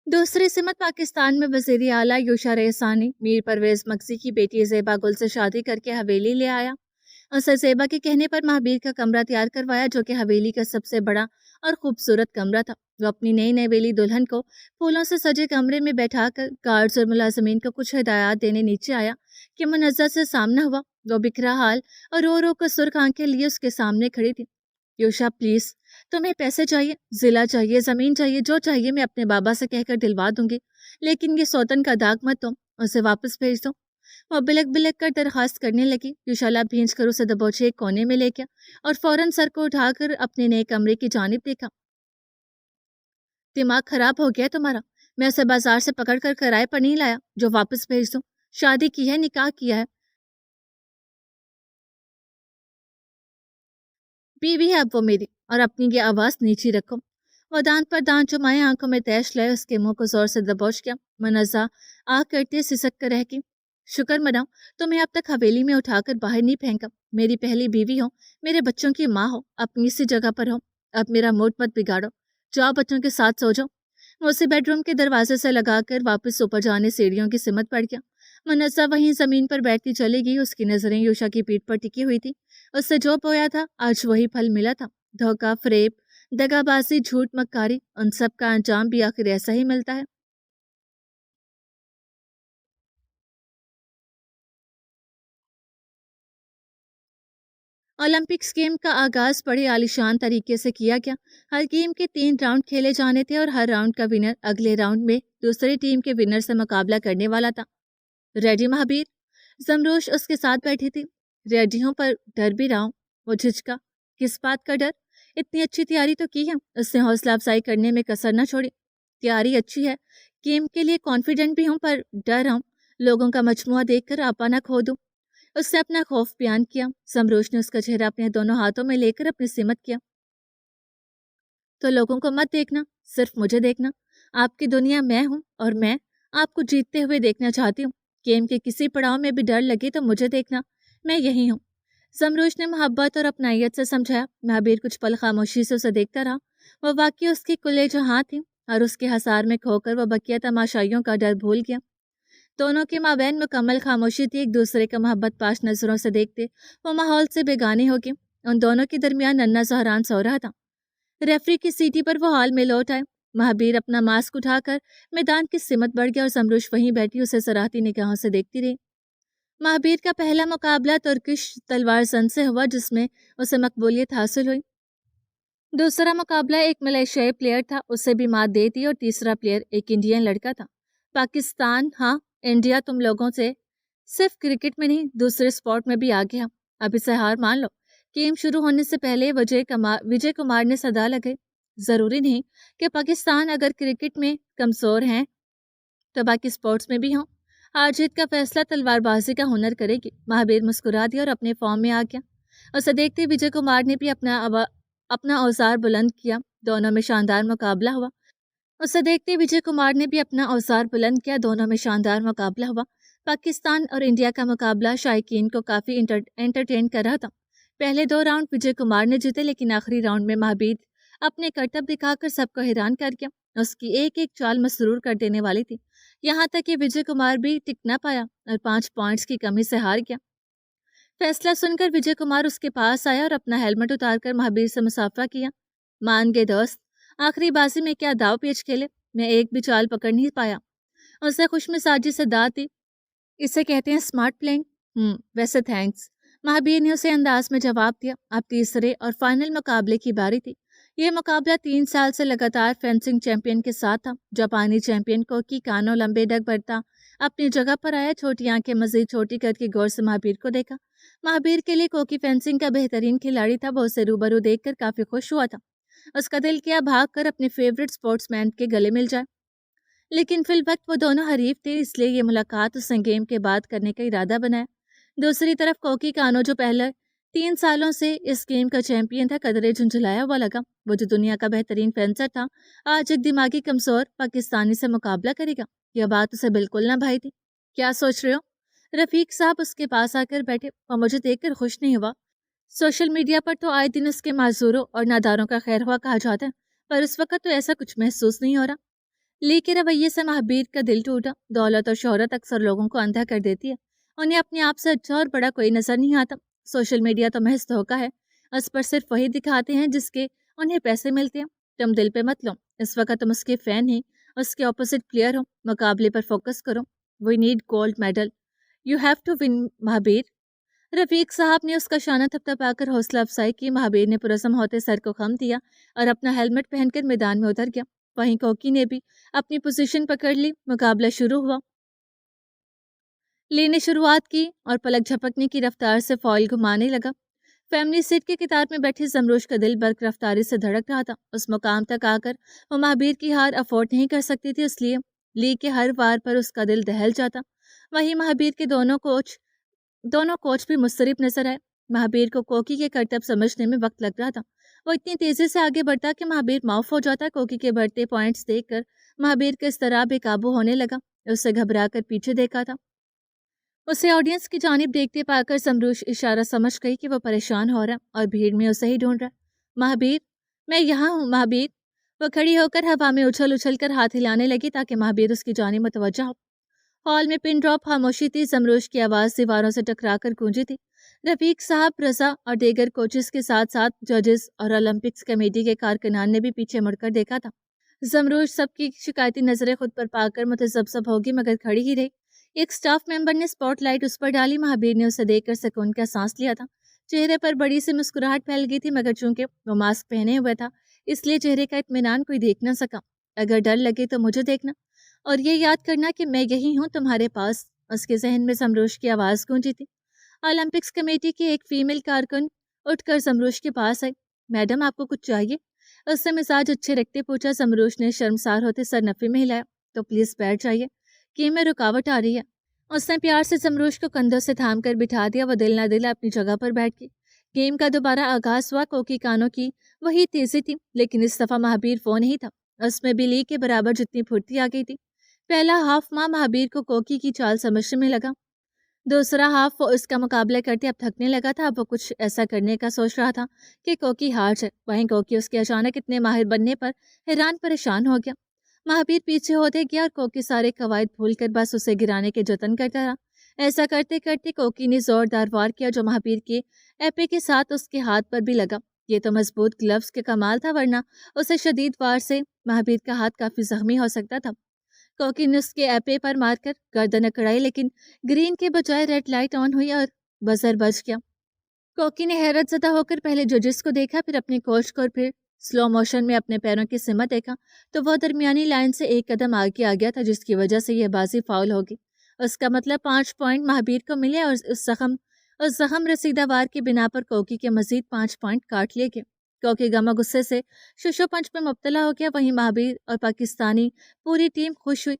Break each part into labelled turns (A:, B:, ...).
A: دوسری سمت پاکستان میں وزیر اعلیٰ یوشا ریحسانی میر پرویز مکسی کی بیٹی زیبا گل سے شادی کر کے حویلی لے آیا۔ اسے زیبا کے کہنے پر مہابیر کا کمرہ تیار کروایا، جو کہ حویلی کا سب سے بڑا اور خوبصورت کمرہ تھا۔ وہ اپنی نئی نویلی دلہن کو پھولوں سے سجے کمرے میں بیٹھا کر گارڈز اور ملازمین کو کچھ ہدایات دینے نیچے آیا کہ منظر سے سامنا ہوا۔ وہ بکھرا حال اور رو رو کر سرخ آنکھیں لیے اس کے سامنے کھڑی تھی۔ یوشا پلیز، تمہیں پیسے چاہیے، ضلع چاہیے، زمین چاہیے، جو چاہیے میں اپنے بابا سے کہہ کر دلوا دوں گی، لیکن یہ سوتن کا داغ مت دو، اسے واپس بھیج دو۔ وہ بلک بلک کر درخواست کرنے لگی۔ یوشالا بھینچ کر اسے دبوچے ایک کونے میں لے گیا اور فوراً سر کو اٹھا کر اپنے نئے کمرے کی جانب دیکھا۔ دماغ خراب ہو گیا تمہارا؟ میں اسے بازار سے پکڑ کر کرائے پر نہیں لایا جو واپس بھیج دوں۔ شادی کی ہے، نکاح کیا ہے، بیوی ہے اب وہ میری، اور اپنی یہ آواز نیچی رکھو۔ وہ دانت پر دانت جمائے آنکھوں میں تیش لائے اس کے منہ کو زور سے دبوچ گیا۔ منازع آہ کرتے سسک کر رہ گئی۔ شکر مناؤ تمہیں اب تک حویلی میں اٹھا کر باہر نہیں پھینکا۔ میری پہلی بیوی ہو، میرے بچوں کی ماں ہو، اپنی اسی جگہ پر ہو۔ اب میرا موڈ مت بگاڑو، جاؤ بچوں کے ساتھ سو جاؤ۔ وہ اسے بیڈ روم کے دروازے سے لگا کر واپس اوپر جانے سیڑھیوں کی سمت پڑ گیا۔ منازع وہیں زمین پر بیٹھتی چلی گئی۔ اس کی نظریں یوشا کی پیٹھ پر ٹکی ہوئی تھی۔ اس سے جو بویا تھا آج وہی پھل ملا تھا۔ دھوکہ، فریب، دغا بازی، جھوٹ، مکاری، ان سب کا انجام بھی آخر ایسا ہی ملتا ہے۔ اولمپکس گیم کا آغاز بڑے عالیشان طریقے سے کیا گیا۔ ہر گیم کے 3 راؤنڈ کھیلے جانے تھے اور ہر راؤنڈ کا ونر اگلے راؤنڈ میں دوسری ٹیم کے ونر سے مقابلہ کرنے والا تھا۔ ریڈی مہابیر؟ زمروش اس کے ساتھ بیٹھی تھی۔ ریڈی ہوں، پر ڈر بھی رہا ہوں۔ وہ جھجکا۔ کس بات کا ڈر؟ اتنی اچھی تیاری تو کی ہے، اس نے حوصلہ افزائی کرنے میں کسر نہ چھوڑی۔ تیاری اچھی ہے، گیم کے لیے کانفیڈنٹ بھی ہوں، پر ڈر رہا ہوں لوگوں کا مجموعہ دیکھ کر آپا نہ کھو دوں۔ اس نے اپنا خوف بیان کیا۔ زمروش نے اس کا چہرہ اپنے دونوں ہاتھوں میں لے کر اپنی سمت کیا۔ تو لوگوں کو مت دیکھنا، صرف مجھے دیکھنا۔ آپ کی دنیا میں ہوں اور میں آپ کو جیتتے ہوئے دیکھنا چاہتی ہوں۔ گیم کے کسی پڑاؤ میں بھی ڈر لگے تو مجھے دیکھنا، میں یہی ہوں۔ زمروش نے محبت اور اپنائیت سے سمجھایا۔ مہابیر کچھ پل خاموشی سے اسے دیکھتا رہا۔ وہ واقعی اس کی کلے جہاں تھی اور اس کے حصار میں کھو کر وہ بقیہ تماشائیوں کا ڈر بھول گیا۔ دونوں کے مابین مکمل خاموشی تھی۔ ایک دوسرے کا محبت پاش نظروں سے دیکھتے وہ ماحول سے بیگانے ہو گئے۔ ان دونوں کے درمیان ننھا زہران سو رہا تھا۔ ریفری کی سیٹی پر وہ ہال میں لوٹ آئے۔ مہابیر اپنا ماسک اٹھا کر میدان کی سمت بڑھ گیا اور زمروش وہیں بیٹھی اسے سراہتی نگاہوں سے دیکھتی رہی۔ مہابیر کا پہلا مقابلہ ترکش تلوار زن سے ہوا، جس میں اسے مقبولیت حاصل ہوئی۔ دوسرا مقابلہ ایک ملیشیائی پلیئر تھا، اسے بھی مات دے دی، اور تیسرا پلیئر ایک انڈین لڑکا تھا۔ پاکستان، ہاں انڈیا، تم لوگوں سے صرف کرکٹ میں نہیں دوسرے سپورٹ میں بھی آگے ہم۔ اب اسے ہار مان لو۔ گیم شروع ہونے سے پہلے وجے کمار نے صدا لگائی۔ ضروری نہیں کہ پاکستان اگر کرکٹ میں کمزور ہیں تو باقی سپورٹس میں بھی ہوں۔ ہار جیت کا فیصلہ تلوار بازی کا ہنر کرے گی۔ مہابیر مسکرا دیا اور اپنے فارم میں آ گیا۔ اسے دیکھتے وجے کمار نے بھی اپنا اوزار بلند کیا۔ دونوں میں شاندار مقابلہ ہوا۔ دونوں میں شاندار مقابلہ ہوا۔ پاکستان اور انڈیا کا مقابلہ شائقین کو کافی انٹرٹین کر رہا تھا۔ پہلے 2 راؤنڈ وجے کمار نے جیتے، لیکن آخری راؤنڈ میں مہابیر اپنے کرتب دکھا کر سب کو حیران کر گیا۔ اس کی ایک ایک چال مسرور کر دینے والی تھی، یہاں تک کہ وجے کمار بھی ٹک نہ پایا اور 5 پوائنٹس کی کمی سے ہار گیا۔ فیصلہ سن کر وجے کمار اس کے پاس آیا اور اپنا ہیلمٹ اتار کر مہابیر سے مصافحہ کیا۔ مان گئے دوست، آخری بازی میں کیا داؤ پیچ کھیلے، میں ایک بھی چال پکڑ نہیں پایا۔ اسے خوش مزاجی سے داد دی۔ اسے کہتے ہیں اسمارٹ پلینگ۔ ویسے تھینکس، مہابیر نے اسے انداز میں جواب دیا۔ اب تیسرے اور فائنل مقابلے کی باری تھی۔ یہ مقابلہ 3 سال سے لگاتار فینسنگ چیمپئن کے ساتھ تھا۔ جاپانی چیمپئن کوکی کانو لمبے ڈگ بڑھتا اپنی جگہ پر آیا، چھوٹی آنکھیں مزید چھوٹی کر کے غور سے مہابیر کو دیکھا۔ مہابیر کے لیے کوکی فینسنگ کا بہترین کھلاڑی تھا۔ وہ اسے روبرو دیکھ کر کافی خوش ہوا تھا۔ اس کا دل کیا بھاگ کر اپنے فیورٹ سپورٹس مین کے گلے مل جائے، لیکن فی الوقت وہ دونوں حریف تھے، اس لیے یہ ملاقات اس نے گیم کے بعد کرنے کا ارادہ بنایا۔ دوسری طرف کوکی کانو، جو پہلے 3 سالوں سے اس گیم کا چیمپئن تھا، قدرے جھنجھلایا ہوا لگا۔ وہ جو دنیا کا بہترین فینسر تھا، آج ایک دماغی کمزور پاکستانی سے مقابلہ کرے گا۔ یہ بات اسے بالکل نہ بھائی تھی۔ کیا سوچ رہے ہو؟ رفیق صاحب اس کے پاس آ کر بیٹھے۔ وہ مجھے دیکھ کر خوش نہیں ہوا۔ سوشل میڈیا پر تو آئے دن اس کے معذوروں اور ناداروں کا خیر خواہ کہا جاتا ہے، پر اس وقت تو ایسا کچھ محسوس نہیں ہو رہا۔ ली के रवैये से महाबीर का दिल टूटा। दौलत और शोहरत अक्सर लोगों को अंधा कर देती है। उन्हें अपने आप से अच्छा और बड़ा कोई नजर नहीं आता। सोशल मीडिया तो महज धोखा है। उस पर सिर्फ वही दिखाते हैं जिसके उन्हें पैसे मिलते हैं। तुम दिल पे मत लो। इस वक्त तुम उसके फैन ही, उसके ऑपोजिट प्लेयर हो। मुकाबले पर फोकस करो। We need gold medal. You have to win Mahabir. Rafiq साहब ने उसका शाना थपथपाकर हौसला अफजाई की। महाबीर ने पुरज़म होते सर को खम दिया और अपना हेलमेट पहनकर मैदान में उतर गया। वहीं कोकी ने भी अपनी पोजीशन पकड़ ली। मुकाबला शुरू हुआ। ली ने शुरुआत की और पलक झपकने की रफ्तार से फॉल घुमाने लगा। फैमिली सीट के कितार में बैठी जमरूश का दिल बर्क रफ्तारी से धड़क रहा था। उस मुकाम तक आकर वो महाबीर की हार अफोर्ड नहीं कर सकती थी, इसलिए ली के हर वार पर उसका दिल दहल जाता। वहीं महाबीर के दोनों कोच भी मुस्तरिब नजर आए। महाबीर को कोकी के करतब समझने में वक्त लग रहा था। वो इतनी तेजी से आगे बढ़ता कि महाबीर माफ हो जाता। कोकी के बढ़ते पॉइंट्स देखकर महाबीर का इस्तराब बेकाबू होने लगा। उससे घबरा कर पीछे देखा था। उसे ऑडियंस की जानिब देखते पाकर समरूश इशारा समझ गई कि वो परेशान हो रहा और भीड़ में उसे ही ढूंढ रहा। महाबीर, मैं यहाँ हूँ महाबीर। वो खड़ी होकर हवा में उछल उछल कर हाथ हिलाने लगी ताकि महाबीर उसकी जानिब मुतवज्जा हो। हॉल में पिन ड्रॉप खामोशी थी। जमरूश की आवाज़ दीवारों से टकरा कर गूंजी थी। रफीक साहब, रजा और दीगर कोचेस के साथ साथ जजेस और ओलंपिक्स कमेटी के कारकुनान ने भी पीछे मुड़कर देखा था। जमरूश सबकी शिकायती नजरें खुद पर पाकर मुतज़ब्ज़ब होगी मगर खड़ी ही रही। एक स्टाफ मेंबर ने स्पॉटलाइट उस पर डाली। महाबीर ने उसे देखकर सुकून का सांस लिया था। चेहरे पर बड़ी सी मुस्कुराहट फैल गई थी मगर चूंकि वो मास्क पहने हुए था इसलिए चेहरे का इत्मीनान कोई देख न सका। अगर डर लगे तो मुझे देखना और ये याद करना कि मैं यही हूँ तुम्हारे पास। उसके जहन में जमरूश की आवाज़ गूंजी थी। ओलंपिक्स कमेटी की एक फीमेल कारकुन उठकर जमरूश के पास आई। मैडम, आपको कुछ चाहिए? उससे मिजाज अच्छे रखते पूछा। जमरूश ने शर्मसार होते सर नफे में हिलाया। तो प्लीज बैठ जाइए, गेम में रुकावट आ रही है। उसने प्यार से जमरूश को कंधों से थाम कर बिठा दिया। वो दिल ना दिल अपनी जगह पर बैठ गई। गेम का दोबारा आगाज हुआ। कोकी कानों की वही तेजी थी लेकिन इस दफा महाबीर वो नहीं था। उसमें भी ली के बराबर जितनी फुर्ती आ गई थी। पहला हाफ माँ महाबीर को कोकी की चाल समझने में लगा। दूसरा हाफ वो उसका मुकाबला करते अब थकने लगा था। अब वो कुछ ऐसा करने का सोच रहा था कि कोकी हार जाए। वहीं कोकी उसके अचानक इतने माहिर बनने पर हैरान परेशान हो गया। महाबीर पीछे होते गया और कोकी सारे कवायद भूलकर बस उसे गिराने के जतन करता रहा। ऐसा करते करते कोकी ने जोरदार वार किया जो महाबीर के एपे के साथ उसके हाथ पर भी लगा। ये तो मजबूत ग्लव्स के कमाल था, वरना उसे शदीद वार से महाबीर का हाथ काफी जख्मी हो सकता था। कोकी ने उसके एपे पर मारकर गर्दन अकड़ाई लेकिन ग्रीन के बजाय रेड लाइट ऑन हुई और बजर बज गया। कोकी ने हैरत ज़दा होकर पहले जजेस को देखा, फिर अपने कोच को और फिर स्लो मोशन में अपने पैरों की सिमत देखा तो वह दरमियानी लाइन से एक कदम आगे आ गया था जिसकी वजह से यह बाजी फाउल होगी। उसका मतलब 5 पॉइंट महाबीर को मिले और उस जख्म रसीदा वार की बिना पर कोकी के मजीद 5 पॉइंट काट लिए गए। कोकी गमा गुस्से से शुशो पंच में मुब्तला हो गया। वहीं महाबीर और पाकिस्तानी पूरी टीम खुश हुई।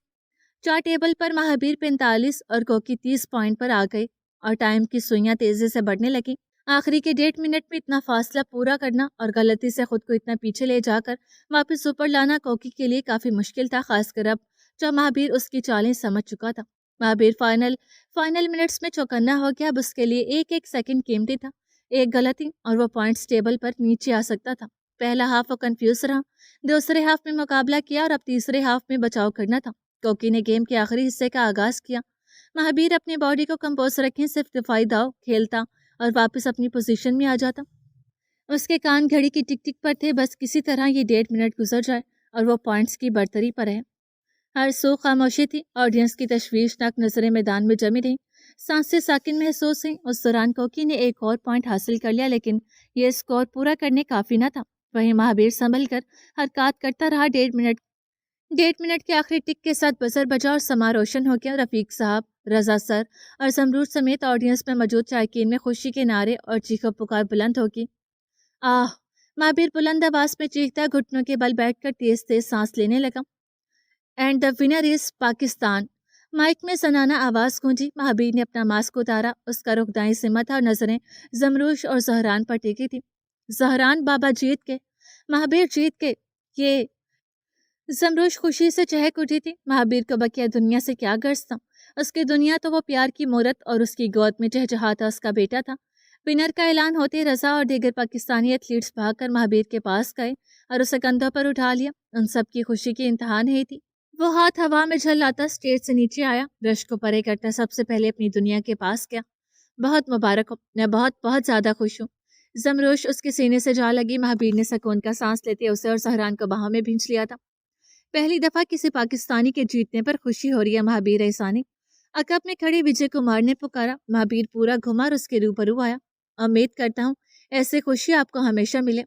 A: 4 टेबल पर महाबीर 45 और कोकी 30 पॉइंट पर आ गए और टाइम की सुइयां तेजी से बढ़ने लगी। आखिरी के 1.5 मिनट में इतना फासला पूरा करना और गलती से खुद को इतना पीछे ले जाकर वापस ऊपर लाना कोकी के लिए काफी मुश्किल था, खासकर अब जब महाबीर उसकी चालें समझ चुका था। महाबीर फाइनल मिनट्स में चौकन्ना हो गया। अब उसके लिए एक एक सेकंड कीमती था। एक गलती और वो पॉइंट्स टेबल पर नीचे आ सकता था। पहला हाफ वो कंफ्यूज रहा, दूसरे हाफ में मुकाबला किया और अब तीसरे हाफ में बचाव करना था। कोकी ने गेम के आखिरी हिस्से का आगाज किया। महाबीर अपनी बॉडी को कंपोज रखें, सिर्फ दिफाई दाव खेलता और वापस अपनी पोजीशन में आ जाता। उसके कान घड़ी की टिक टिक पर थे, बस किसी तरह ये 1.5 मिनट गुजर जाए और वो पॉइंट्स की बढ़तरी पर है। हर सू खामोशी थी। ऑडियंस की तशवीशनाक नजरें मैदान में जमी रहीं। सांसें साकिन महसूस हुई। उस दौरान कोकी ने एक और पॉइंट हासिल कर लिया लेकिन ये स्कोर पूरा करने काफी न था। वहीं महाबीर संभल कर हरकत करता रहा। 1.5 मिनट के आखिरी टिक के साथ बजर बजा और समा रोशन हो गया। रफीक साहब, रजा सर और जमरूद समेत ऑडियंस में मौजूद शायकीन में खुशी के नारे और चीखो पुकार बुलंद होगी। आह! महाबीर बुलंद आवाज में चीखता घुटनों के बल बैठकर तेज तेज सांस लेने लगा। And the winner is Pakistan. Mike में सनाना आवाज गूंजी। महाबीर ने अपना मास्क उतारा। उसका रुख दाएं सिमा था और नजरें जमरूश और जहरान पर टिकी थी। जहरान बाबा जीत के, महाबीर जीत के। ये जमरूश खुशी से चहक उठी थी। महाबीर को बकिया दुनिया से क्या गर्ज था। उसकी दुनिया तो वो प्यार की मूरत और उसकी गोद में चहचहाता उसका बेटा था। विनर का ऐलान होते रजा और दीगर पाकिस्तानी एथलीट्स भागकर महाबीर के पास गए और उसे कंधों पर उठा लिया। उन सब की खुशी की इंतहा नहीं थी। وہ ہاتھ ہوا میں جھلاتا اسٹیج سے نیچے آیا، رش کو پرے کرتا سب سے پہلے اپنی دنیا کے پاس گیا۔ بہت مبارک ہو، میں بہت بہت زیادہ خوش ہوں۔ زمروش اس کے سینے سے جا لگی۔ مہابیر نے سکون کا سانس لیتے اسے اور سہران کو باہوں میں بھینچ لیا تھا۔ پہلی دفعہ کسی پاکستانی کے جیتنے پر خوشی ہو رہی ہے مہابیر احسانی، عقب میں کھڑے وجے کمار نے پکارا۔ مہابیر پورا گھما اور اس کے روبرو آیا۔ امید کرتا ہوں ایسے خوشی آپ کو ہمیشہ ملے۔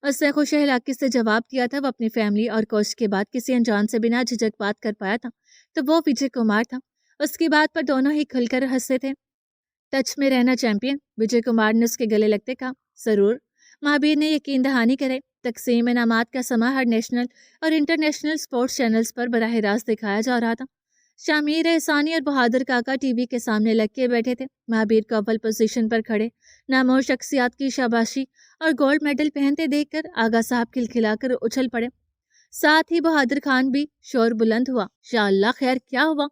A: اس نے خوش علاقے سے جواب دیا تھا۔ وہ اپنی فیملی اور کوچ کے بعد کسی انجان سے بنا جھجک بات کر پایا تھا تو وہ وجے کمار تھا۔ اس کی بات پر دونوں ہی کھل کر ہنسے تھے۔ ٹچ میں رہنا چیمپئن، وجے کمار نے اس کے گلے لگتے کہا۔ ضرور، مہابیر نے یقین دہانی کرے۔ تقسیم انعامات کا سما ہر نیشنل اور انٹرنیشنل سپورٹس چینلز پر براہ راست دکھایا جا رہا تھا۔ شامیر احسانی اور بہادر کاکا ٹی وی کے سامنے لگ کے بیٹھے تھے۔ مہابیر کو اول پوزیشن پر کھڑے نامور شخصیات کی شاباشی اور گولڈ میڈل پہنتے دیکھ کر آغا صاحب کھلکھلا کر اچھل پڑے۔ ساتھ ہی بہادر خان بھی شور بلند ہوا۔ شاء اللہ خیر کیا ہوا؟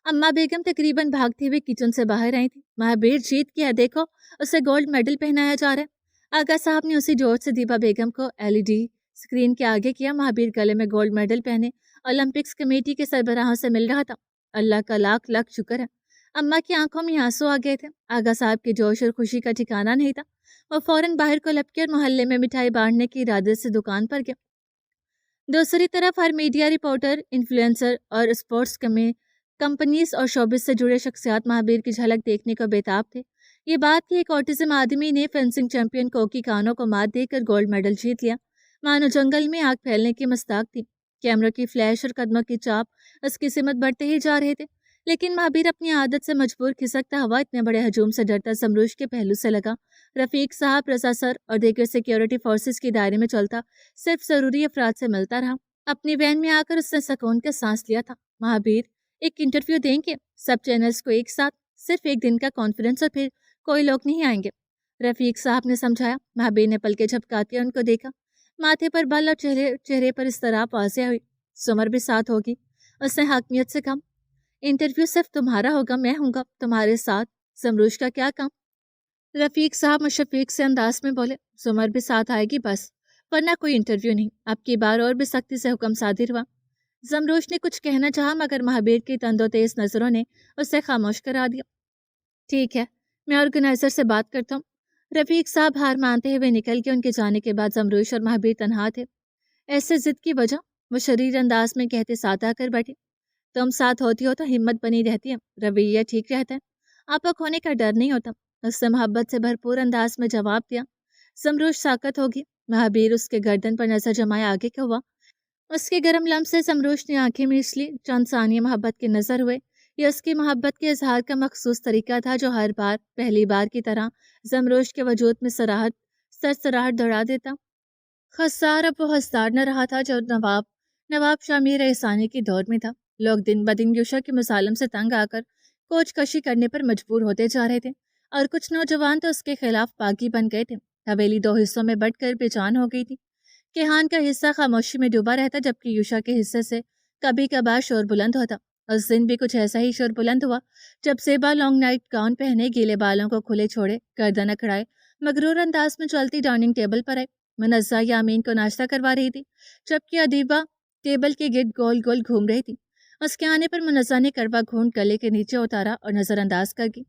A: اماں بیگم تقریباً بھاگتی ہوئی کچن سے باہر آئی تھی۔ مہابیر جیت گیا، دیکھو اسے گولڈ میڈل پہنایا جا رہا ہے۔ آغا صاحب نے اسی جوش سے دیبا بیگم کو LED اسکرین کے آگے کیا۔ مہابیر گلے میں گولڈ میڈل پہنے اولمپکس کمیٹی کے سربراہوں سے مل رہا تھا۔ اللہ کا لاکھ لاکھ شکر ہے۔ اماں کی آنکھوں میں آنسو آ گئے تھے۔ آغا صاحب کے جوش اور خوشی کا ٹھکانہ نہیں تھا۔ وہ فوراً باہر کو لپکے اور محلے میں مٹھائی بانٹنے کی ارادے سے دکان پر گیا۔ دوسری طرف ہر میڈیا رپورٹر، انفلوئنسر اور اسپورٹس کمپنیز اور شوبز سے جڑے شخصیات مہابیر کی جھلک دیکھنے کو بیتاب تھے۔ یہ بات کہ ایک آٹزم آدمی نے فینسنگ چیمپئن کوکی کانو کو مات دے کر گولڈ میڈل جیت لیا، مانو جنگل میں آگ پھیلنے کی مصداق تھی۔ کیمروں کی فلیش اور قدموں کی چاپ اس کی سمت بڑھتے ہی جا رہے تھے، لیکن مہابیر اپنی عادت سے مجبور کھسکتا ہوا اتنے بڑے ہجوم سے ڈرتا زمروش کے پہلو سے لگا۔ رفیق صاحب، رضا سر اور دیگر سیکیورٹی فورسز کی دائرے میں چلتا صرف ضروری افراد سے ملتا رہا۔ اپنی وین میں آ کر اس نے سکون کا سانس لیا تھا۔ مہابیر ایک انٹرویو دیں گے سب چینلز کو ایک ساتھ، صرف ایک دن کا کانفرنس اور پھر کوئی لوگ نہیں آئیں گے، رفیق صاحب نے سمجھایا۔ مہابیر نے پلکیں جھپکاتے ان کو دیکھا۔ ماتھے پر بل اور چہرے پر اضطراب واضح ہوئی۔ سمر بھی ساتھ ہوگی، اس نے حاکمیت سے کہا۔ انٹرویو صرف تمہارا ہوگا، میں ہوں گا تمہارے ساتھ، زمروش کا کیا کام؟ رفیق صاحب مشفق سے انداز میں بولے۔ سمر بھی ساتھ آئے گی بس، ورنہ کوئی انٹرویو نہیں۔ اب کی بار اور بھی سختی سے حکم صادر ہوا۔ زمروش نے کچھ کہنا چاہا مگر مہابیر کی تند و تیز نظروں نے اسے خاموش کرا دیا۔ ٹھیک ہے، میں آرگنائزر سے بات کرتا ہوں۔ رفیق صاحب ہار مانتے ہوئے نکل کے ان کے جانے کے بعد زمروش اور مہابیر تنہا تھے۔ ایسے ضد کی وجہ؟ وہ شریر انداز میں کہتے ساتھ آ کر بیٹھے۔ تم ساتھ ہوتی ہو تو ہمت بنی رہتی ہے، رویہ ٹھیک رہتا ہے، آپا کھونے کا ڈر نہیں ہوتا، اس نے محبت سے بھرپور انداز میں جواب دیا۔ زمروش ساکت ہوگی۔ مہابیر اس کے گردن پر نظر جمائے آگے کا ہوا۔ اس کے گرم لمس سے زمروش نے آنکھیں میچ لی۔ چند ثانیے محبت کے نظر ہوئے۔ یہ اس کی محبت کے اظہار کا مخصوص طریقہ تھا جو ہر بار پہلی بار کی طرح زمروش کے وجود میں سرسراہٹ دوڑا دیتا۔ خسار اب وہ حسدار نہ رہا تھا جو نواب شامیر احسانی کی دور میں تھا۔ لوگ دن بدن یوشا کے مظالم سے تنگ آ کر کوچ کشی کرنے پر مجبور ہوتے جا رہے تھے، اور کچھ نوجوان تو اس کے خلاف باغی بن گئے تھے۔ حویلی دو حصوں میں بٹ کر بے جان ہو گئی تھی۔ کیہان کا حصہ خاموشی میں ڈوبا رہتا جبکہ یوشا کے حصے سے کبھی کبھار شور بلند ہوتا۔ اس دن بھی کچھ ایسا ہی شور بلند ہوا جب زیبا لانگ نائٹ گاؤن پہنے، گیلے بالوں کو کھلے چھوڑے، گردن اکھڑائے، مغرور انداز میں چلتی ڈائننگ ٹیبل پر آئی۔ منزہ یامین کو ناشتہ کروا رہی تھی جبکہ ادیبہ ٹیبل کے گرد گول گول گھوم رہی تھی۔ اس کے آنے پر منزہ نے کڑوا گھونٹ گلے کے نیچے اتارا اور نظر انداز کر گئی۔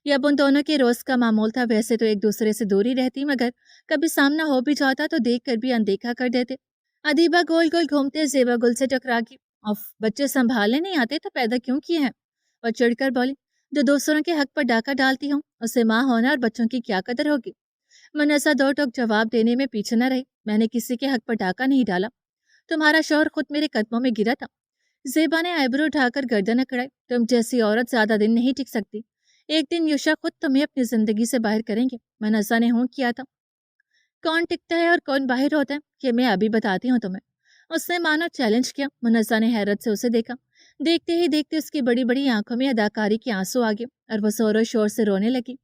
A: یہ اب ان دونوں کے روز کا معمول تھا۔ ویسے تو ایک دوسرے سے دوری رہتی مگر کبھی سامنا ہو بھی جاتا تو دیکھ کر بھی اندیکھا کر دیتے۔ ادیبہ گول گول گھومتے زیبا گل سے ٹکرا گئی۔ اف، بچے سنبھالنے نہیں آتے تو پیدا کیوں کیے ہیں؟ اور چڑھ کر بولی، جو دوسروں کے حق پر ڈاکہ ڈالتی ہوں اسے ماں ہونا اور بچوں کی کیا قدر ہوگی؟ منزہ دو ٹوک جواب دینے میں پیچھے نہ رہی۔ میں نے کسی کے حق پر ڈاکہ نہیں ڈالا، تمہارا شوہر خود میرے قدموں میں گرا تھا۔ زیبا نے آئیبرو اٹھا کر گردن اکڑائی۔ تم جیسی عورت زیادہ دن نہیں ٹک سکتی، ایک دن یوشا خود تمہیں اپنی زندگی سے باہر کریں گے۔ منزہ نے ہوں کیا تھا۔ کون ٹکتا ہے اور کون باہر ہوتا ہے یہ میں ابھی بتاتی ہوں تمہیں، اس نے مانو چیلنج کیا۔ منزہ نے حیرت سے اسے دیکھا۔ دیکھتے ہی دیکھتے اس کی بڑی بڑی آنکھوں میں اداکاری کے آنسو آ گئے اور وہ زور و شور سے رونے لگی۔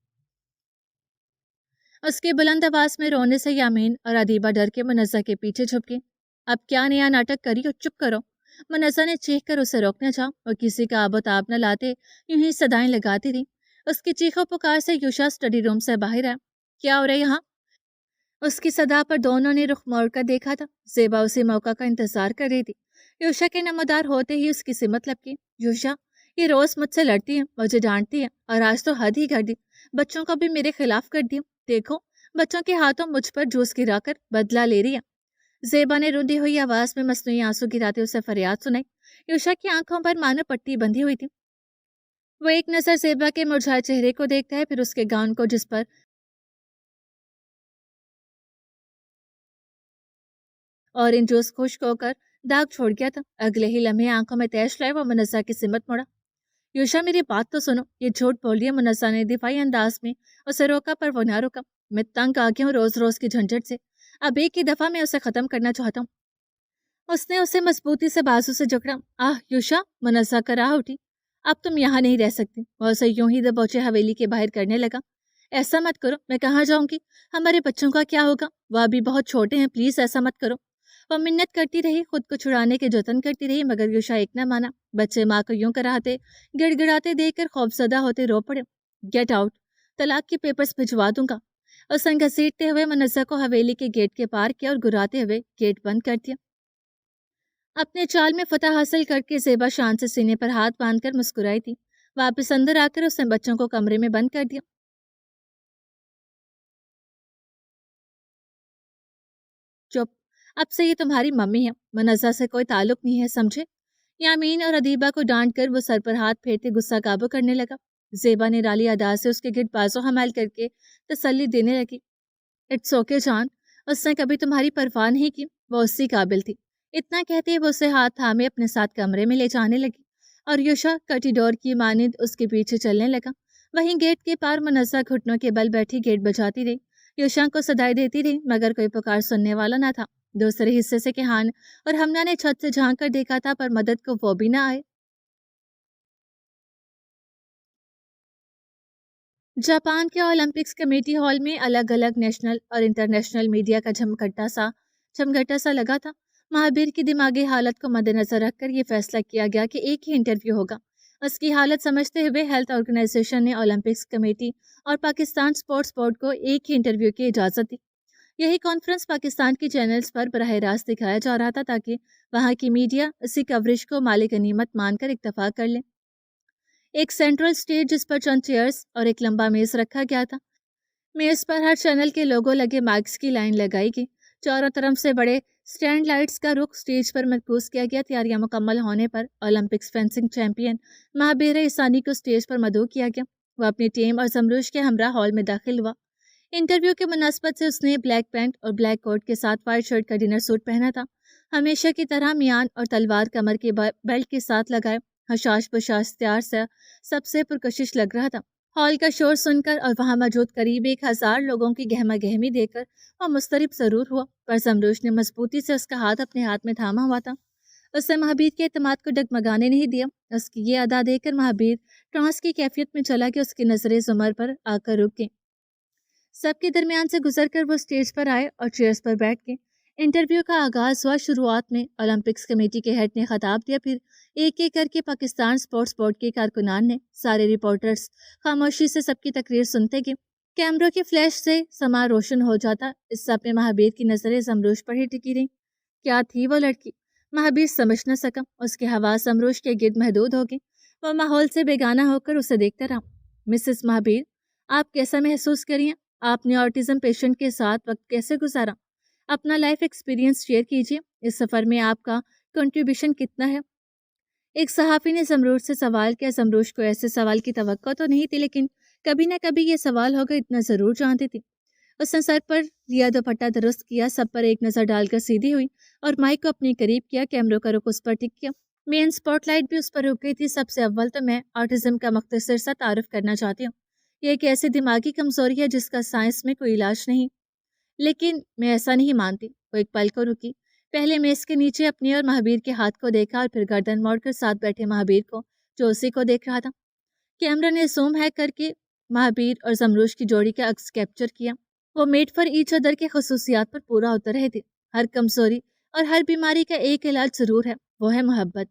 A: اس کے بلند آواز میں رونے سے یامین اور ادیبہ ڈر کے منزہ کے پیچھے چھپ گئی۔ اب کیا نیا ناٹک کری ہو، چپ کرو۔ منزہ نے چیخ کر اسے روکنا چاہا اور کسی کا آب و تاب نہ لاتے یوں ہی صدائیں لگاتی تھی۔ اس کی چیخوں پکار سے یوشا اسٹڈی روم سے باہر آیا۔ کیا ہو رہا ہے یہاں؟ اس کی صدا پر دونوں نے رخ موڑ کر دیکھا تھا۔ زیبا اسی موقع کا انتظار کر رہی تھی۔ योशा के नमोदार होते ही उसकी सिमत लपकी। योशा, ये रोज मुझसे लड़ती है, मुझे डांटती है और आज तो हद ही कर दी। बच्चों को भी मेरे खिलाफ कर दिया। देखो, बच्चों के हाथों मुझ पर जूस गिराकर बदला ले रही है। जेबा ने रुंधी हुई आवाज में मसनूई आंसू गिराते उसे फरियाद सुनाई। योशा की आंखों पर मानो पट्टी बंधी हुई थी। वो एक नजर जेबा के मुरझाए चेहरे को देखता है, फिर उसके गाउन को जिस पर ऑरेंज जूस खुश्क होकर दाग छोड़ गया था। अगले ही लम्हे आंखों में तैश लाए वो मुनस्सा की सिमत मुड़ा। योशा, मेरी बात तो सुनो, ये झूठ बोल रही है। मुनस्सा ने दिफाई अंदाज में उसे रोका, पर वो ना रुका। मैं तंग आ गया हूँ रोज रोज की झंझट से। अब एक ही दफा मैं उसे खत्म करना चाहता हूँ। उसने उसे मजबूती से बाजू से जकड़ा। आह योशा, मुनस्सा कराह उठी। अब तुम यहाँ नहीं रह सकती। वो उसे यूं ही दबोचे हवेली के बाहर करने लगा। ऐसा मत करो, मैं कहाँ जाऊंगी? हमारे बच्चों का क्या होगा? वह अभी बहुत छोटे हैं, प्लीज ऐसा मत करो। वो मिन्नत करती रही, खुद को छुड़ाने के जतन करती रही, मगर योशा एक न माना। बच्चे माँ को यूं कराहते, गिड़गिड़ाते देखकर खौफजदा होते रो पड़े। गेट आउट, तलाक के पेपर्स भिजवा दूंगा। उसने घसीटते हुए मुनस्सा को हवेली के गेट के पार किया और गुराते हुए गेट बंद कर दिया। अपने चाल में फतह हासिल करके जेबा शान से सीने पर हाथ बांधकर मुस्कुराई थी। वापस अंदर आकर उसने बच्चों को कमरे में बंद कर दिया। चुप, अब से ये तुम्हारी मम्मी है, मुनस्सा से कोई ताल्लुक नहीं है, समझे? यामीन और अदीबा को डांट कर वो सर पर हाथ फेरते गुस्सा काबू करने लगा। जेबा ने राली अदा से उसके गिर्द बाजू हमाल करके तसल्ली देने लगी। इट्स ओके जान, उसने कभी तुम्हारी परवाह नहीं की, वो उसी काबिल थी। इतना कहते वो उसे हाथ थामे अपने साथ कमरे में ले जाने लगी और योशा कटिडोर की मानिंद उसके पीछे चलने लगा। वहीं गेट के पार मुनस्सा घुटनों के बल बैठी गेट बजाती रही। योशा को सदाई देती रही, मगर कोई पुकार सुनने वाला ना था। दूसरे हिस्से से किहान और हमना ने छत से झांक कर देखा था, पर मदद को वो भी ना आए। जापान के ओलंपिक्स कमेटी हॉल में अलग अलग नेशनल और इंटरनेशनल मीडिया का झमघटा सा लगा था। महावीर की दिमागी हालत को मद्देनजर रखकर यह फैसला किया गया कि एक ही इंटरव्यू होगा। उसकी हालत समझते हुए हेल्थ ऑर्गेनाइजेशन ने ओलंपिक्स कमेटी और पाकिस्तान स्पोर्ट्स बोर्ड को एक ही इंटरव्यू की इजाज़त दी। यही कॉन्फ्रेंस पाकिस्तान की चैनल्स पर बराह रास्त दिखाया जा रहा था, ताकि वहां की मीडिया इसी कवरेज को मालिक गनीमत मानकर इत्तफाक कर ले। एक सेंट्रल स्टेज जिस पर चंद चेयर्स और एक लंबा मेज रखा गया था। मेज पर हर चैनल के लोगों लगे माइक्स की लाइन लगाई गई। चारों तरफ से बड़े स्टैंड लाइट्स का रुख स्टेज पर महफूज किया गया। तैयारियां मुकम्मल होने पर Olympics fencing champion Mahabir Ishani को स्टेज पर मदऊ किया गया। वह अपनी टीम और जमरूश के हमरा हॉल में दाखिल हुआ। इंटरव्यू के मुनासबत से उसने ब्लैक पैंट और ब्लैक कोट के साथ वाइट शर्ट का डिनर सूट पहना था। हमेशा की तरह मियान और तलवार कमर के बेल्ट के साथ लगाए, हशाश बशाश तैयार से सबसे पुरकशिश लग रहा था। हॉल का शोर सुनकर और वहां मौजूद करीब 1000 लोगों की गहमा गहमी देखकर वह मुस्तरिब जरूर हुआ, पर जमरूश ने मजबूती से उसका हाथ अपने हाथ में थामा हुआ था। उसने महाबीर के एतमाद को डगमगाने नहीं दिया। उसकी ये अदा देखकर महाबीर ट्रांस की कैफियत में चला कि उसकी नजरें जुमर पर आकर रुक गई। सबके दरमियान से गुजरकर वो स्टेज पर आए और चेयर्स पर बैठ गए। इंटरव्यू का आगाज हुआ। शुरुआत में ओलंपिक्स कमेटी के हेड ने खिताब दिया, फिर एक एक करके पाकिस्तान स्पोर्ट्स बोर्ड के कारकुनान ने। सारे रिपोर्टर्स खामोशी से सबकी तकरीर सुनते गए। कैमरों की फ्लैश से समा रोशन हो जाता। इस सब में महाबीर की नजरें जमरूश पर ही टिकी रही। क्या थी वो लड़की? महाबीर समझ न सका। उसके हवास जमरूश के गिर्द महदूद हो गए। वह माहौल से बेगाना होकर उसे देखता रहा। मिसेस महाबीर, आप कैसा महसूस करिए? आपने ऑटिज्म पेशेंट के साथ वक्त कैसे गुजारा? अपना लाइफ एक्सपीरियंस शेयर कीजिए। इस सफ़र में आपका कंट्रीब्यूशन कितना है? एक सहाफ़ी ने जमरूश से सवाल किया। जमरूश को ऐसे सवाल की तवक्को तो नहीं थी, लेकिन कभी ना कभी ये सवाल होगा इतना ज़रूर जानती थी। उसने सर पर लिया दुपट्टा दुरुस्त किया, सब पर एक नज़र डालकर सीधी हुई और माइक को अपने करीब किया। कैमरों का रुख उस पर टिक किया। मेन स्पॉटलाइट भी उस पर रुक गई थी। सबसे अव्वल तो मैं ऑटिज्म का मुख्तसर सा तारुफ करना चाहती हूँ। ये एक ऐसी दिमागी कमजोरी है जिसका साइंस में कोई इलाज नहीं। लेकिन मैं ऐसा नहीं मानती। वो एक पल को रुकी, पहले मेज के नीचे अपने और महाबीर के हाथ को देखा और फिर गर्दन मोड़कर साथ बैठे महाबीर को, जो उसी को देख रहा था। कैमरा ने जूम हैक करके महाबीर और जमरूश की जोड़ी का अक्स कैप्चर किया। वो मेड फॉर ईच अदर के खसूसियात पर पूरा उतर रहे थे। हर कमजोरी और हर बीमारी का एक इलाज जरूर है, वो है मोहब्बत।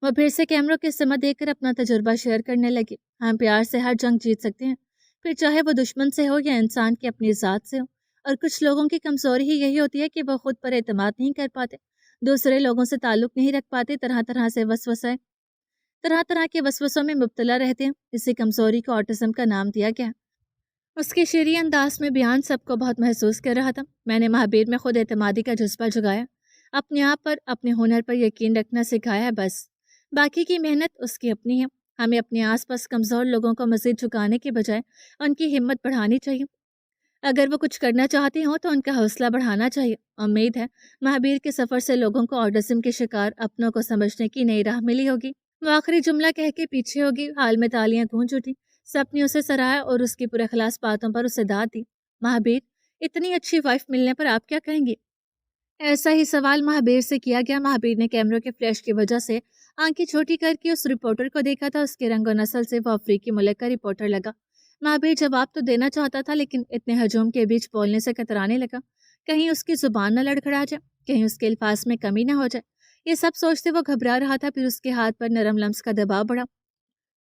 A: वो फिर से कैमरों के समय देखकर अपना तजुर्बा शेयर करने लगी। हम प्यार से हर जंग जीत सकते हैं, फिर चाहे वो दुश्मन से हो या इंसान की अपनी ज़ात से हो। और कुछ लोगों की कमजोरी ही यही होती है कि वो खुद पर एतमाद नहीं कर पाते। दूसरे लोगों से ताल्लुक नहीं रख पाते, तरह तरह के वसवसों में मुब्तला रहते हैं। इसी कमजोरी को ऑटिज्म का नाम दिया गया। उसके शेरी अंदाज में बयान सबको बहुत महसूस कर रहा था। मैंने महाबीर में खुद एतमादी का जज्बा जगाया, अपने आप पर, अपने हुनर पर यकीन रखना सिखाया है। बस बाकी की मेहनत उसकी अपनी है। हमें अपने आसपास कमज़ोर लोगों को मज़ीद झुकाने के बजाय उनकी हिम्मत बढ़ानी चाहिए। अगर वो कुछ करना चाहते हो तो उनका हौसला बढ़ाना चाहिए। उम्मीद है महाबीर के सफ़र से लोगों को ऑटिज्म के शिकार अपनों को समझने की नई राह मिली होगी। वो आखिरी जुमला कह के पीछे होगी। हाल में तालियां गूंज उठी। सबने उसे सराहा और उसकी पुरखलास बातों पर उसे दाद दी। महाबीर, इतनी अच्छी वाइफ मिलने पर आप क्या कहेंगे? ऐसा ही सवाल महाबीर से किया गया। महाबीर ने कैमरों के फ्लैश की वजह से आंखें छोटी करके उस रिपोर्टर को देखा था। उसके रंग और नस्ल से वो अफ्रीकी मुल्क का रिपोर्टर लगा। महाबीर जवाब तो देना चाहता था, लेकिन इतने हजूम के बीच बोलने से कतराने लगा। कहीं उसकी जुबान न लड़खड़ा जाए, कहीं उसके अल्फाज में कमी न हो जाए। ये सब सोचते वो घबरा रहा था। फिर उसके हाथ पर नरम लम्स का दबाव बढ़ा।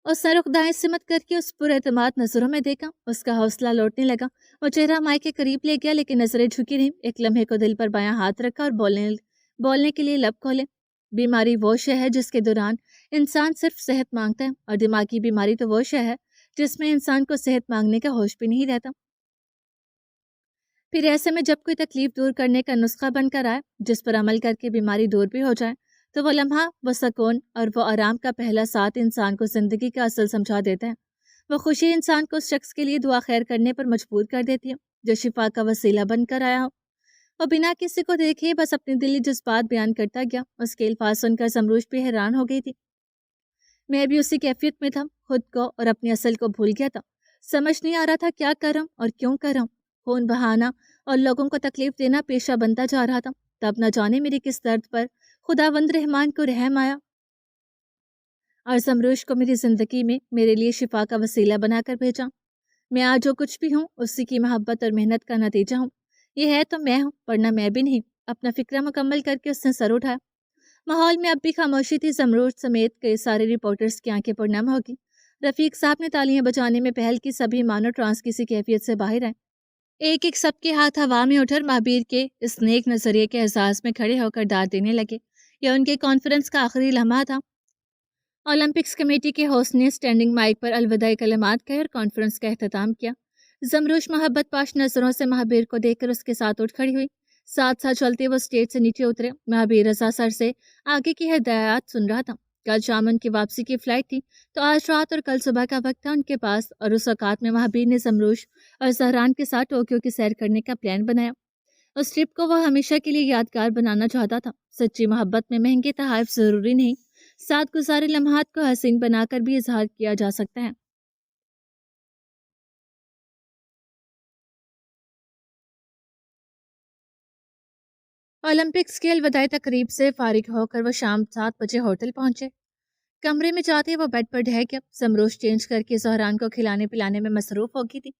A: उसने रुख दाएं सिमट करके उस पुरएतमाद नजरों में देखा। उसका हौसला लौटने लगा। वो चेहरा माई के करीब ले गया, लेकिन नजरें झुकी रहीं। एक लम्हे को दिल पर बायां हाथ रखा और बोलने के लिए लब खोले। बीमारी वो शय है जिसके दौरान इंसान सिर्फ सेहत मांगता है, और दिमागी बीमारी तो वो शय है जिसमें इंसान को सेहत मांगने का होश भी नहीं रहता। फिर ऐसे में जब कोई तकलीफ दूर करने का नुस्खा बनकर आए, जिस पर अमल करके बीमारी दूर भी हो जाए, तो वो लम्हा, वो सुकून और वो आराम का पहला साथ इंसान को जिंदगी का असल समझा देता है। वो खुशी इंसान को उस शख्स के लिए दुआ खैर करने पर मजबूर कर देती है जो शिफा का वसीला बनकर आया हो। वो बिना किसी को देखे बस अपने दिली जज्बात बयान करता गया। उसके अल्फाज सुनकर समरूश भी हैरान हो गई थी। मैं भी उसी कैफियत में था। खुद को और अपनी असल को भूल गया था। समझ नहीं आ रहा था क्या कर रहा हूँ और क्यों कर रहा हूँ। खून बहाना और लोगों को तकलीफ देना पेशा बनता जा रहा था। तब न जाने मेरी किस दर्द पर खुदावंद रहमान को रहम आया और समरूश को मेरी जिंदगी में मेरे लिए शिफा का वसीला बनाकर भेजा। मैं आज जो कुछ भी हूँ उसी की मोहब्बत और मेहनत का नतीजा हूँ। ये है तो मैं हूँ, वरना मैं भी नहीं। अपना फिक्रा मुकम्मल करके उसने सर उठाया। माहौल में अब भी खामोशी थी। समरूश समेत कई सारे रिपोर्टर्स की आंखें पुरनम होगी। रफीक साहब ने तालियां बजाने में पहल की। सभी मानो ट्रांस किसी कैफियत से बाहर आए। एक एक सबके हाथ हवा में उठकर महाबीर के इस नेक नजरिए के एहसास में खड़े होकर दाद देने लगे। यह उनके कॉन्फ्रेंस का आखिरी लम्हा था। ओलंपिक्स कमेटी के होस्ट ने स्टैंडिंग माइक पर अलविदाई कलमात कहे और कॉन्फ्रेंस का एख्तिताम किया। जमरूश मोहब्बत पाश नजरों से महाबीर को देखकर उसके साथ उठ खड़ी हुई। साथ साथ चलते वो स्टेज से नीचे उतरे। महाबीर रजा सर से आगे की हिदायत सुन रहा था। कल शाम उनकी वापसी की फ्लाइट थी, तो आज रात और कल सुबह का वक्त था उनके पास, और उस औकात में महाबीर ने जमरूश और जहरान के साथ टोक्यो की सैर करने का प्लान बनाया। उस ट्रिप को वह हमेशा के लिए यादगार बनाना चाहता था। सच्ची मोहब्बत में महंगे तहाइफ जरूरी नहीं, साथ गुजारे लम्हात को हसीन बनाकर भी इजहार किया जा सकता है। ओलंपिक्स की अलविदाई तकरीब से फारिग होकर वो शाम 7 बजे होटल पहुंचे। कमरे में जाते वो बेड पर ढह गया। समरोश चेंज करके जहरान को खिलाने पिलाने में मसरूफ हो गई थी।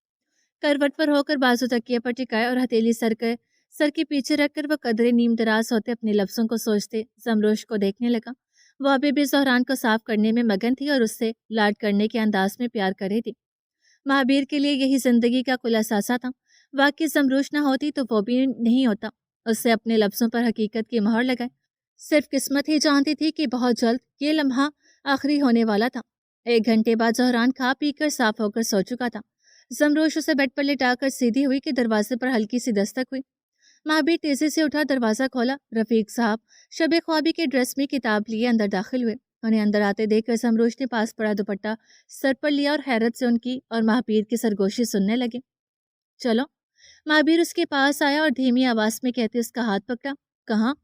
A: करवट पर होकर बाजू तकिए पर टिकाए और हथेली सर के पीछे रखकर वह कदरे नीम दराज होते अपने लफ्जों को सोचते समरोश को देखने लगा। वह अभी भी जहरान को साफ करने में मगन थी और उससे लाड करने के अंदाज में प्यार कर रही थी। महाबीर के लिए यही जिंदगी का कुल असासा था। वाकई समरूश न होती तो वो भी नहीं होता। उससे अपने लफ्जों पर हकीकत की मोहर लगाए। सिर्फ किस्मत ही जानती थी कि बहुत जल्द ये लम्हा आखिरी होने वाला था। 1 घंटे बाद जहरान खा पी कर साफ होकर सो चुका था। जमरोश उसे बेड पर लिटाकर सीधी हुई कि दरवाजे पर हल्की सी दस्तक हुई। महाबीर तेजी से उठा, दरवाजा खोला। रफीक साहब शबे ख्वाबी के ड्रेस में किताब लिए अंदर दाखिल हुए। उन्हें अंदर आते देखकर जमरोश ने पास पड़ा दुपट्टा सर पर लिया और हैरत से उनकी और महाबीर की सरगोशी सुनने लगे। चलो। महाबीर उसके पास आया और धीमी आवाज में कहते उसका हाथ पकड़ा। कहाँ?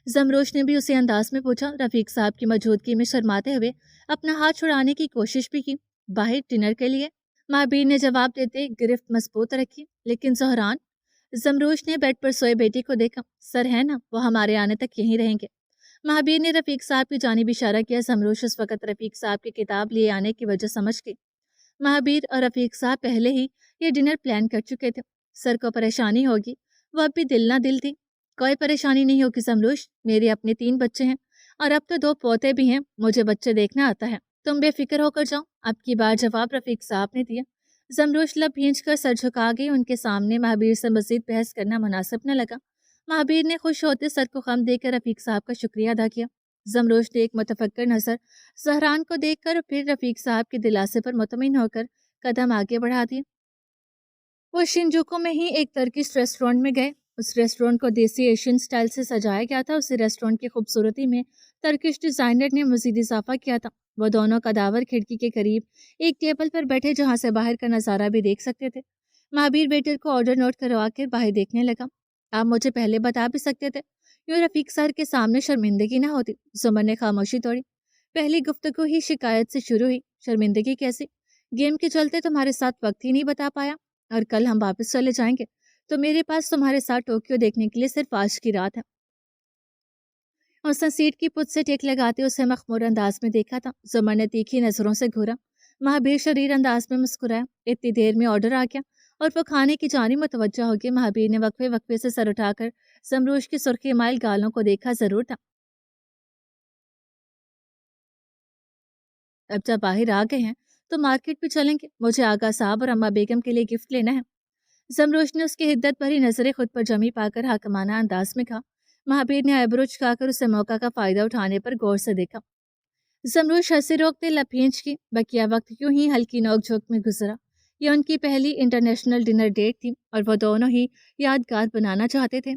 A: जमरोश ने भी उसी अंदाज में पूछा। रफीक साहब की मौजूदगी में शर्माते हुए अपना हाथ छुड़ाने की कोशिश भी की। बाहर डिनर के लिए, महाबीर ने जवाब देते गिरफ्त मजबूत रखी। लेकिन जहरान? जमरोश ने बेड पर सोए बेटी को देखा। सर है ना, वो हमारे आने तक यहीं रहेंगे। महाबीर ने रफीक साहब की जानिब इशारा किया। जमरोश उस वक्त रफीक साहब की किताब लिए आने की वजह समझ गई। महाबीर और रफीक साहब पहले ही ये डिनर प्लान कर चुके थे। सर को परेशानी होगी, वो अब भी दिल ना दिल थी। कोई परेशानी नहीं होगी जमरोश, मेरे अपने 3 बच्चे हैं और अब तो 2 पोते भी हैं। मुझे बच्चे देखना आता है, तुम बेफिक्र होकर जाओ। अब की बार जवाब रफीक साहब ने दिया। जमरोश लब भींच कर सर झुका गई। उनके सामने महाबीर से मजीद बहस करना मुनासिब न लगा। महाबीर ने खुश होते सर को खम देकर रफीक साहब का शुक्रिया अदा किया। जमरोश ने एक मुतफक्कर नजर सहरान को देखकर फिर रफीक साहब के दिलासे पर मुतमिन होकर कदम आगे बढ़ा दिए। वो शिंजुकू में ही एक टर्किश रेस्टोरेंट में गए। उस रेस्टोरेंट को देसी एशियन स्टाइल से सजाया गया था। उस रेस्टोरेंट की खूबसूरती में टर्किश डिजाइनर ने मजीद इजाफा किया था। वो दोनों कदावर खिड़की के करीब एक टेबल पर बैठे जहां से बाहर का नज़ारा भी देख सकते थे। महाबीर वेटर को ऑर्डर नोट करवा कर बाहर देखने लगा। आप मुझे पहले बता भी सकते थे, यूँ रफीक सर के सामने शर्मिंदगी ना होती। जुमर ने खामोशी तोड़ी। पहली गुफ्तगू ही शिकायत से शुरू हुई। शर्मिंदगी कैसी? गेम के चलते तुम्हारे साथ वक्त ही नहीं बता पाया, और कल हम वापस चले जाएंगे तो मेरे पास तुम्हारे साथ टोक्यो देखने के लिए सिर्फ आज की रात है। उसने सीट की पुत से टेक लगाते उसे मखमूर अंदाज में देखा था। जुमर ने तीखी नजरों से घूरा। महाबीर शरीर अंदाज में मुस्कुराया। इतनी देर में ऑर्डर आ गया और वो खाने की जानिब मुतवज्जा हो गया। महाबीर ने वक्फे वक्फे से सर उठाकर जमरोश की सुर्खी माइल गालों को देखा जरूर था। अब जब बाहर आ गए हैं तो मार्केट भी चलेंगे। मुझे आगा साहब और अम्मा बेगम के लिए गिफ्ट लेना है। जमरोश ने उसकी हिद्दत भरी नजरें खुद पर जमी पाकर हाकमाना अंदाज में कहा। महाबीर ने आईब्रो झुकाकर उसे मौका का फायदा उठाने पर गौर से देखा। जमरोश हंसी रोकते लपेंच की। बकिया वक्त यूं ही हल्की नोक झोंक में गुजरा। यह उनकी पहली इंटरनेशनल डिनर डेट थी और वो दोनों ही यादगार बनाना चाहते थे।